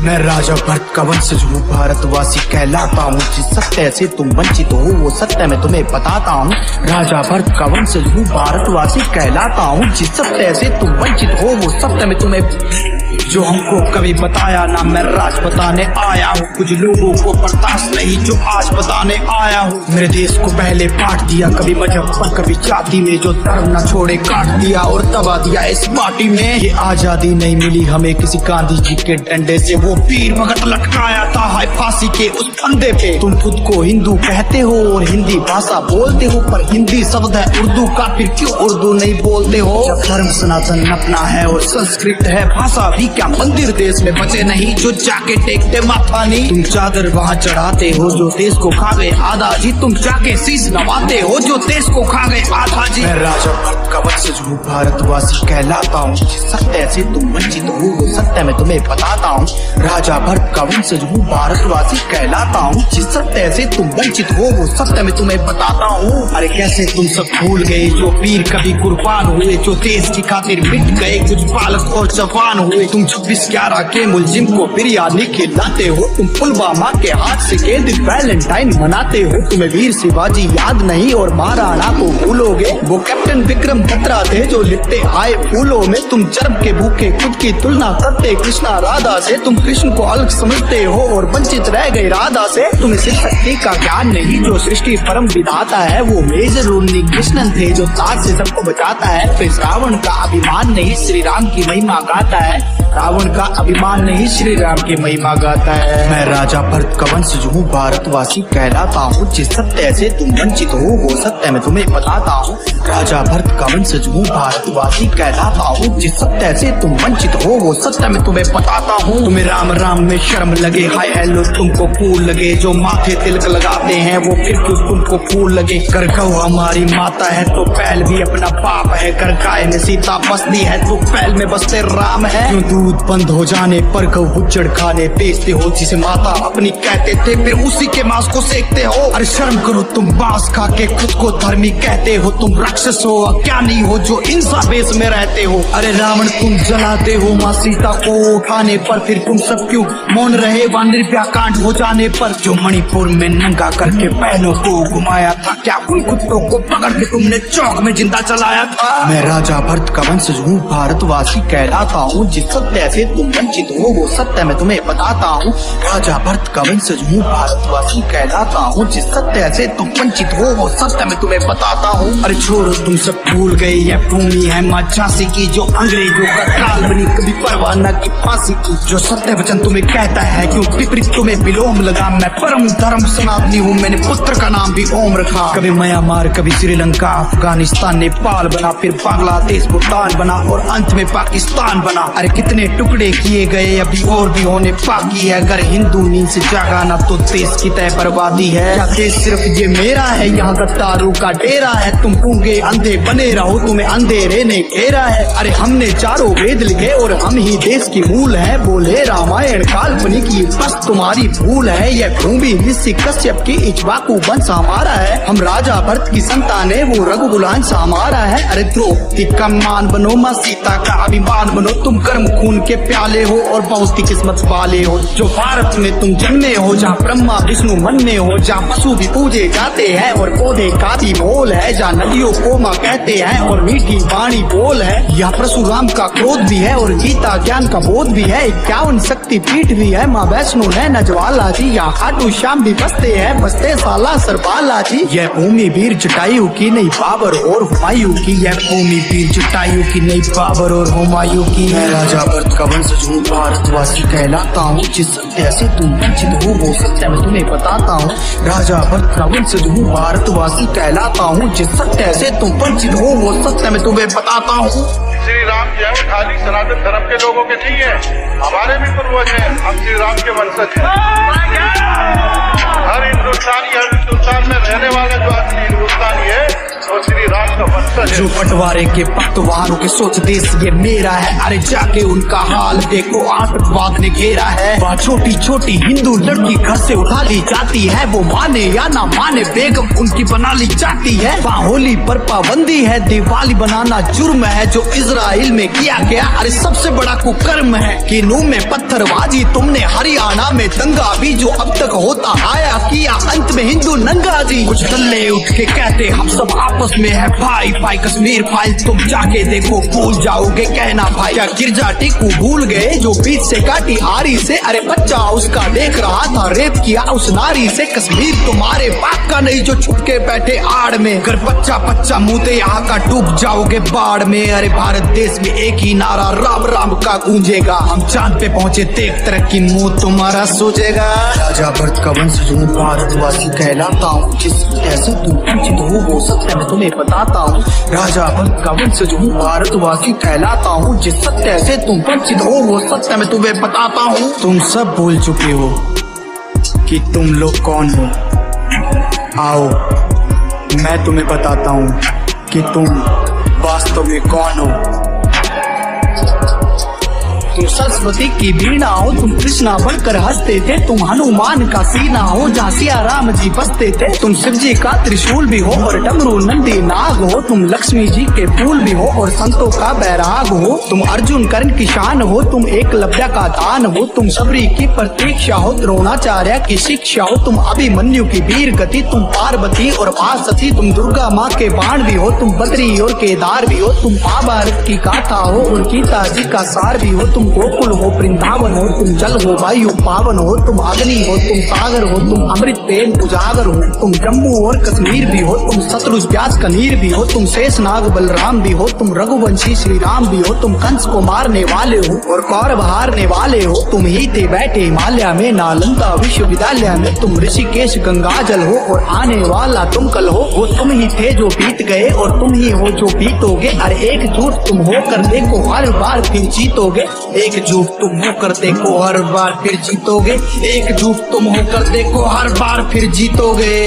मैं राजा भरत का वंशज हूँ, भारतवासी कहलाता हूँ। जिस सत्य से तुम वंचित हो वो सत्य मैं तुम्हें बताता हूँ। राजा भरत का वंशज हूँ, भारतवासी कहलाता हूँ। जिस सत्य से तुम वंचित हो वो सत्य मैं तुम्हें जो हमको कभी बताया ना, मैं राज बताने आया हूँ। कुछ लोगों को बर्दाश्त नहीं जो आज बताने आया हूँ। मेरे देश को पहले बांट दिया, कभी मजहब पर कभी जाति में, जो धर्म न छोड़े काट दिया और दबा दिया इस पार्टी में। ये आजादी नहीं मिली हमें किसी गांधी जी के डंडे से, वो पीर भगत लटकाया था हाय फांसी के उस फंदे पे। तुम खुद को हिंदू कहते हो और हिंदी भाषा बोलते हो, पर हिंदी शब्द है उर्दू का, फिर क्यों उर्दू नहीं बोलते हो? धर्म सनातन अपना है और संस्कृत है भाषा भी, क्या मंदिर देश में बचे नहीं जो जाके टेकते माथा नहीं? तुम चादर वहाँ चढ़ाते हो जो देश को खा गए आधा जी, तुम जाके शीश नवाते हो जो देश को खा गए आधा जी। मैं राजा भरत का वंशज हूँ, भारतवासी कहलाता हूँ। जिस सत्य से तुम वंचित हो वो सत्य मैं तुम्हें बताता हूँ। राजा भरत का वंशज हूँ, भारतवासी कहलाता हूँ। जिस सत्य से तुम वंचित हो वो सत्य मैं तुम्हें बताता हूँ। अरे कैसे तुम सब भूल गए जो वीर कभी कुर्बान हुए, जो देश की खातिर मिट गए कुछ बालक और जवान हुए। तुम 26/11 के मुलजिम को बिरयानी खिलाते हो, तुम पुलवामा के हादसे के दिन वैलेंटाइन मनाते हो। तुम्हें वीर शिवाजी याद नहीं और महाराणा को भूलोगे, वो कैप्टन विक्रम बत्रा थे जो लिपटे आए फूलों में। तुम जन्म के भूखे खुद की तुलना करते कृष्णा राधा से, तुम कृष्ण को अलग समझते हो और वंचित रह गए राधा से। तुम्हें शिव शक्ति का ज्ञान नहीं, जो सृष्टि परम विधाता है वो मेजर उन्नी कृष्णन थे जो ताज से सबको बचाता है। फिर रावण का अभिमान नहीं श्री राम की महिमा गाता है, रावण का अभिमान नहीं श्री राम की महिमा गाता है। मैं राजा भरत का वंशज हूँ, भारतवासी कहलाता हूँ। जिस सत्य से तुम वंचित हो वो सत्य मैं तुम्हें बताता हूँ। राजा भरत का वंशज हूँ, भारतवासी कहलाता हूँ। जिस सत्य से तुम वंचित हो वो सत्य मैं तुम्हें बताता हूँ। तुम्हें राम राम में शर्म लगे, हाय हेलो तुमको कूल लगे, जो माथे तिलक लगाते हैं वो फिर क्यों तुमको फूल लगे। कर गौ हमारी माता है तो पहल भी अपना बाप है, कर गाय में सीता बसती है तो पहल में बसते राम है। क्यों दूध बंद हो जाने पर गौ बुच्चड़ खाने बेचते हो, जिसे माता अपनी कहते थे फिर उसी के मांस को सेकते हो। अरे शर्म करो तुम मांस खा के खुद को धर्मी कहते हो, तुम राक्षस हो अज्ञानी हो जो इंसान बेस में रहते हो। अरे रावण तुम जलाते हो माँ सीता को उठाने पर, फिर तुम सब क्यों मौन रहे वहाँ निर्भया कांड हो जाने पर। जो मणिपुर में नंगा करके बहनों को घुमाया था, क्या उन कुत्तों को पकड़ के तुमने चौक में जिंदा चलाया था? मैं राजा भरत का वंशज हूँ, भारतवासी कहलाता हूँ। जिस सत्य से तुम वंचित हो वो सत्य मैं तुम्हें बताता हूँ। राजा भरत का वंशज हूँ, भारतवासी कहलाता हूँ। जिस सत्य से तुम वंचित हो वो सत्य मैं तुम्हें बताता हूँ। अरे छोड़ो तुम सब भूल गए यह भूमि है माँ झांसी की, जो अंग्रेजों का काल बनी कभी परवाह न की फांसी की। जो सत्य वचन तुम्हें कहता है क्यों विपरीत तुम्हें विलोम लगा। मैं परम धर्म सनातनी हूँ, मैंने पुत्र का नाम भी ओम रखा। कभी म्यांमार कभी श्रीलंका अफगानिस्तान नेपाल बना, फिर बांग्लादेश भूटान बना और अंत में पाकिस्तान बना। अरे कितने टुकड़े किए गए अभी और भी होने बाकी है। अगर हिंदू नींद से जागा ना तो देश की तय बर्बादी है। क्या देश सिर्फ ये मेरा है, यहाँ गद्दारों का डेरा है। तुम गूंगे अंधे बने रहो, तुम्हें अंधेरे ने घेरा है। अरे हमने चारों वेद लिखे और हम ही देश की मूल है। बोले रामायण काल्पनिक की बस तुम्हारी भूल है। यह भूमि ऋषि कश्यप की इक्ष्वाकु वंश हमारा है। हम राजा भरत की संतान है, वो रघुवंश हमारा है। अरे द्रौपदी का मान बनो, माँ सीता का अभिमान बनो। तुम गर्म खून के प्याले हो और बहुत ही किस्मत वाले हो। जो भारत में तुम जन्मे हो, जहाँ ब्रह्मा विष्णु मन में हो, जहाँ पशु भी पूजे जाते हैं और पौधे का भी मोल है, जहाँ नदियों को माँ कहते हैं और मीठी वाणी बोल है। यहाँ परशुराम का क्रोध भी है और गीता ज्ञान का बोध भी है। 51 शक्ति पीठ भी है, माँ वैष्णो है नजवाला जी। यहाँ खाटू श्याम भी बसते हैं, बसते साला सरबाला जी। यह भूमि वीर जटायु की नहीं बाबर और हुमायूं की। यह भूमि वीर जटायु की नहीं बाबर और हुमायूं की। मैं राजा भरत का वंशज हूँ, भारतवासी कहलाता हूँ। जिस सत्य से तुम वंचित हो वो सत्य मैं तुम्हें बताता हूँ। राजा भरत का वंशज हूँ, भारतवासी कहलाता हूँ। जिस सत्य से तुम वंचित हो वो सत्य मैं तुम्हें बताता हूँ। श्री राम जो है खाली सनातन धर्म के लोगों के नहीं है, हमारे भी पूर्वज हैं। हम श्री राम के वंशज हैं। हर हिंदुस्तान में रहने वाला जो असली हिंदुस्तानी है वो श्री राम का वंशज है। जो बंटवारे के पतवारों के सोच देश ये मेरा है। अरे जाके उनका हाल देखो, आतंकवाद ने घेरा है। वहाँ छोटी छोटी हिंदू लड़की घर से उठा ली जाती है, वो माने या ना माने बेगम उनकी बना ली जाती है। वहाँ होली पर पाबंदी है, दिवाली बनाना जुर्म है। जो इजराइल में किया गया अरे सबसे बड़ा कुकर्म है कि नूह में पत्थरबाजी तुमने, हरियाणा में दंगा भी जो अब तक होता आया किया, अंत में हिंदू नंगा जी। कुछ दल्ले उठ के कहते हम सब आपस में है भाई भाई, कश्मीर फाइल तुम जाके देखो भूल जाओगे कहना भाई। क्या गिरजा टिकू भूल गए जो बीच से काटी आरी से, अरे बच्चा उसका देख रहा था रेप किया उस नारी से। कश्मीर तुम्हारे बाप का नहीं जो छुप के बैठे आड़ में, अगर बच्चा बच्चा मुँहते यहाँ का डूब जाओगे बाढ़ में। अरे भारत देश में एक ही नारा राम राम का गूंजेगा, हम चांद पे पहुँचे देख तरक्की मुँह तुम्हारा सोचेगा। राजा भरत का वंश जो भारतवासी कहलाता हूँ, जिस ऐसे तुम वंचित हो वो सत्य मैं तुम्हें बताता हूँ। राजा भरत का वंश जो भारतवासी कहलाता हूँ, जिस सत्य से तुम वंचित हो वो सत्य मैं तुम्हें बताता हूँ। तुम सब भूल चुके हो कि तुम लोग कौन हो, आओ मैं तुम्हें बताता हूँ कि तुम वास्तव में कौन हो। तुम सरस्वती की वीणा हो, तुम कृष्णा बनकर हंसते थे, तुम हनुमान का सीना हो जहाँ सिया राम जी बसते थे। तुम शिव जी का त्रिशूल भी हो और डमरू नंदी नाग हो, तुम लक्ष्मी जी के फूल भी हो और संतों का बैराग हो। तुम अर्जुन कर्ण की शान हो, तुम एकलव्य का दान हो, तुम सबरी की प्रतीक्षा हो, द्रोणाचार्य की शिक्षा हो। तुम अभिमन्यु की वीर गति, तुम पार्वती और महासती, तुम दुर्गा माँ के बाण भी हो, तुम बद्री और केदार भी हो। तुम महाभारत की गाथा हो और गीता जी का सार भी हो। तुम गोकुल हो वृंदावन हो, तुम जल हो वायु पावन हो, तुम अग्नि हो तुम सागर हो, तुम अमृत प्रेम उजागर हो। तुम जम्मू और कश्मीर भी हो, तुम शत्रुज व्यास कनीर भी हो, तुम शेषनाग बलराम भी हो, तुम रघुवंशी श्री राम भी हो। तुम कंस को मारने वाले हो और कौरव हारने वाले हो। तुम ही थे बैठे हिमालय में नालंदा विश्वविद्यालय में, तुम ऋषिकेश गंगाजल हो और आने वाला तुम कल हो। वो तुम ही थे जो बीत गए और तुम ही हो जो बीतोगे। अरे एकजुट तुम होकर देखो हर बार फिर जीतोगे, एकजुट तुम होकर देखो हर बार फिर जीतोगे, एकजुट तुम होकर देखो हर बार फिर जीतोगे।